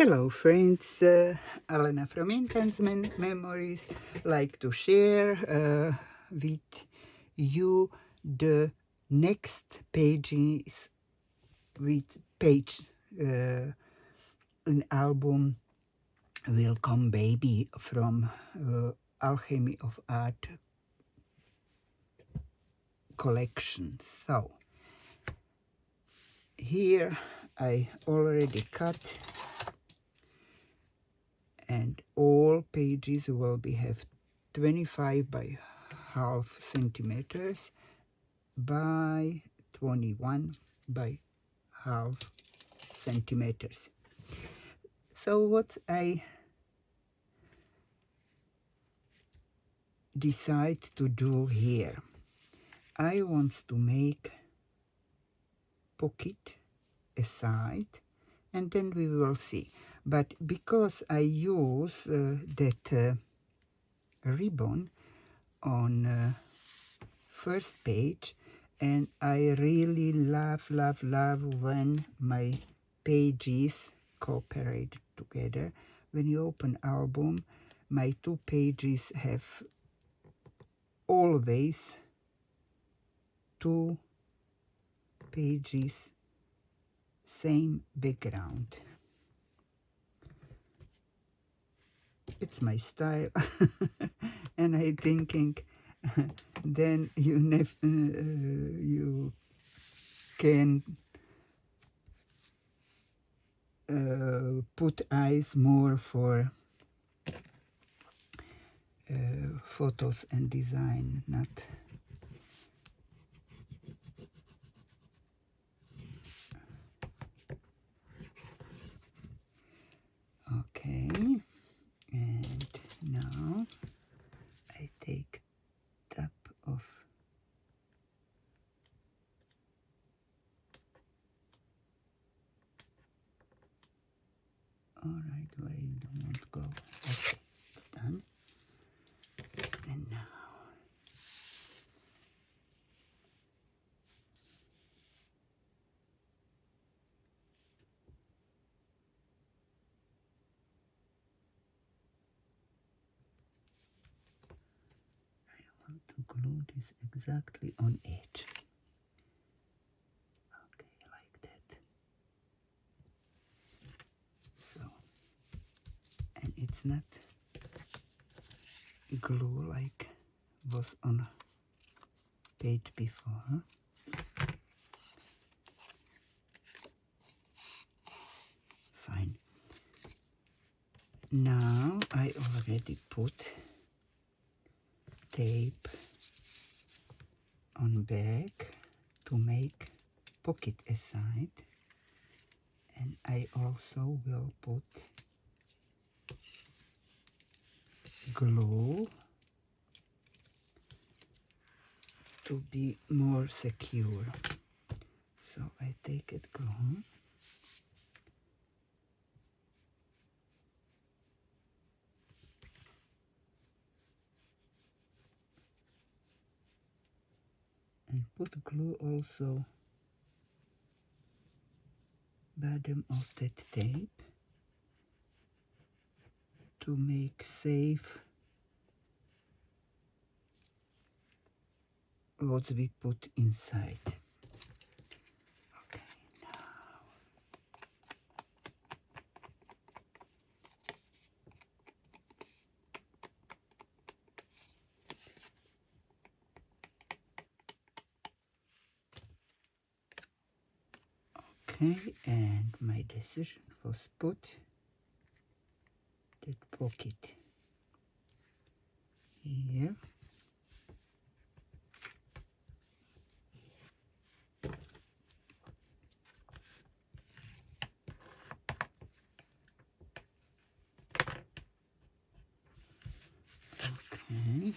Hello friends, Alena from Intense Memories like to share with you the next pages with page an album Welcome Baby from Alchemy of Art collection. So here I already cut, and all pages will be have 25 by half centimeters by 21 by half centimeters. So what I decide to do here, I want to make pocket aside, and then we will see. But because I use that ribbon on first page, and I really love when my pages cooperate together. When you open album, my two pages have always two pages same background. It's my style. And I thinking then you can put eyes more for photos and design, not okay. And now I take top of alright, why you don't want to go. Okay, it's done. And now I want to glue this exactly on edge. Okay, like that. So, and it's not glue like was on page before. Huh? Fine. Now I already put tape on back to make pocket aside, and I also will put glue to be more secure. So I take it glue and put glue also bottom of that tape to make safe what we put inside. Okay, now okay, and my decision was put that pocket here. Okay,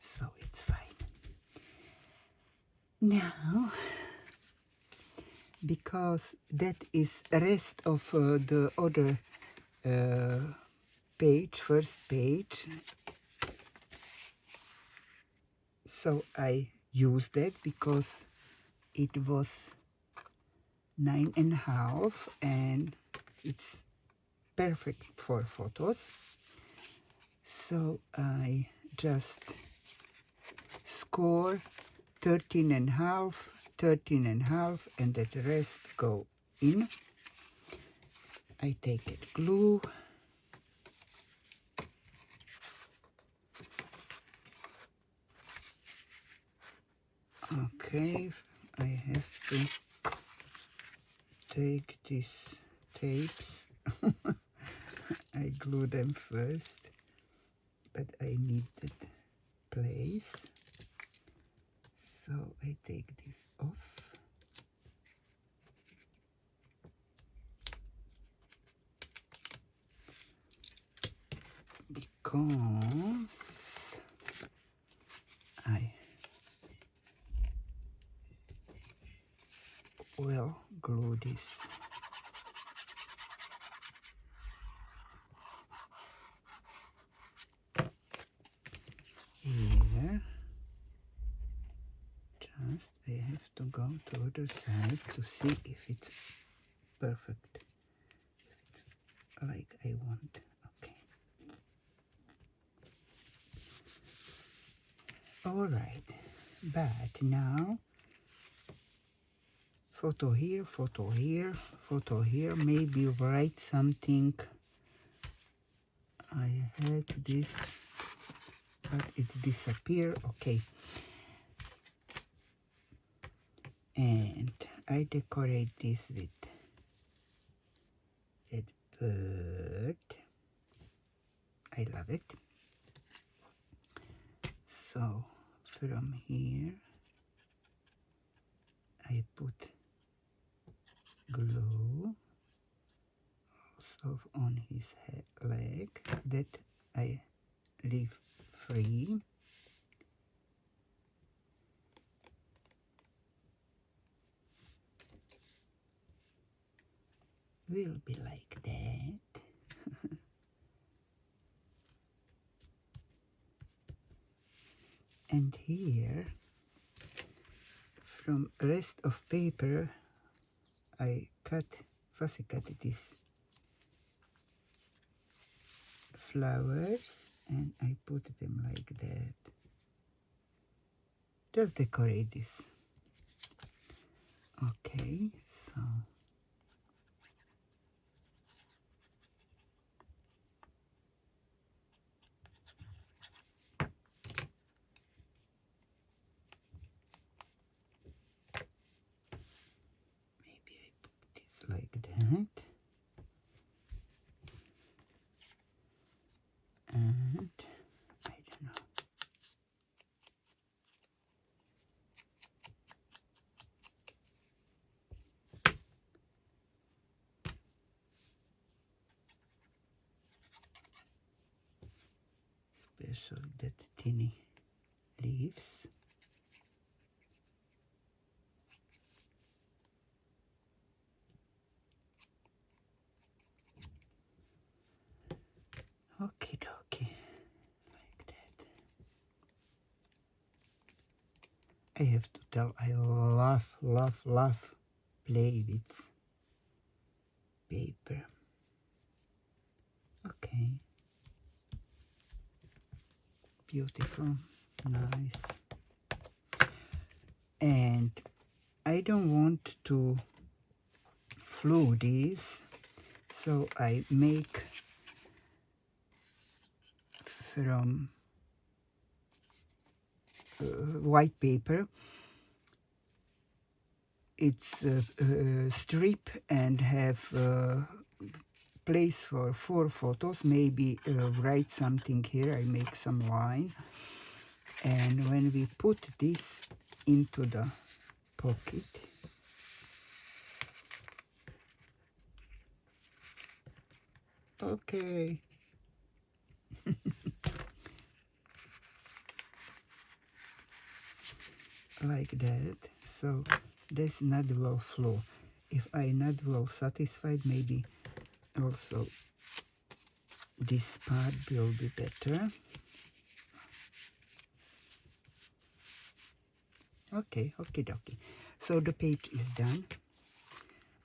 so it's fine. Now, because that is rest of the other page, first page, so I use that because it was 9.5, and it's perfect for photos. So I just score 13.5, 13.5, and the rest go in. I take it glue. Okay, I have to take these tapes. I glue them first, but I need that place. So I take this off. Because I will glue this here. Just I have to go to other side to see if it's perfect, if it's like I want. Okay. All right, but now photo here, photo here, photo here. Maybe write something. I had this, but it's disappeared. Okay. And I decorate this with that bird. I love it. So from here I put glue also on his leg that I leave free. Will be like that. And here from rest of paper I fussy cut these flowers and I put them like that. Just decorate this. Okay, so maybe I put this like that. And I don't know. Especially that tiny leaves. Okie dokie, like that. I have to tell I love play with paper. Okay. Beautiful, nice. And I don't want to glue these, so I make from white paper. It's a strip and have place for 4 photos. Maybe write something here. I make some line, and when we put this into the pocket, okay. Like that. So this not well flow. If I not well satisfied, maybe also this part will be better. Okay, okie dokie. So the page is done.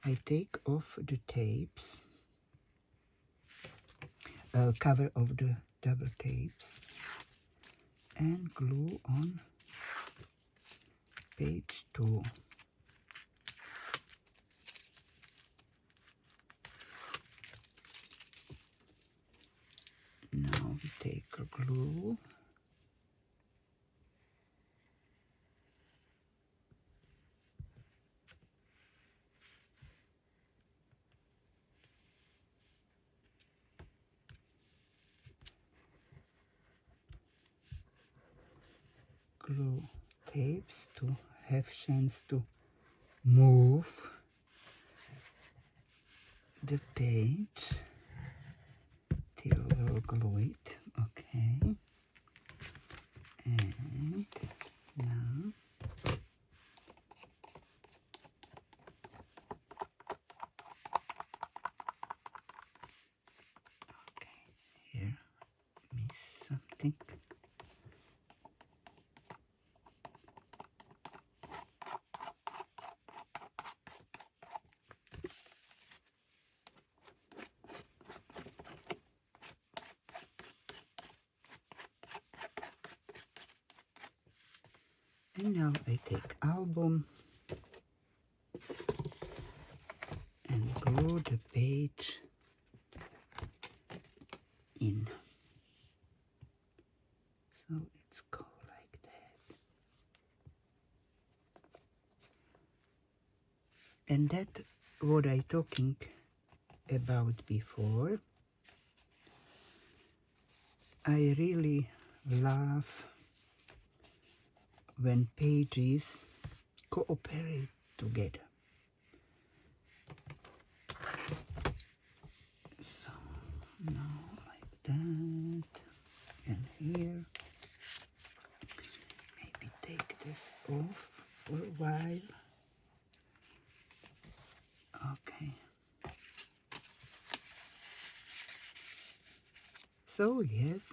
I take off the tapes, cover of the double tapes, and glue on page 2. Now we take a glue tapes to have chance to move the page till we'll glue it. Okay, and now okay, here miss something. And now I take album and glue the page in. So it's go like that. And that what I talking about before. I really love when pages cooperate together. So now like that, and here maybe take this off for a while. Okay. So we have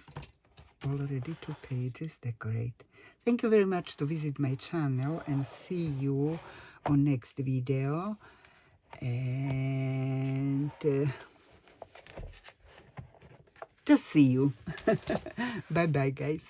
already 2 pages decorate. Thank you very much to visit my channel, and see you on next video. And just see you. Bye bye guys.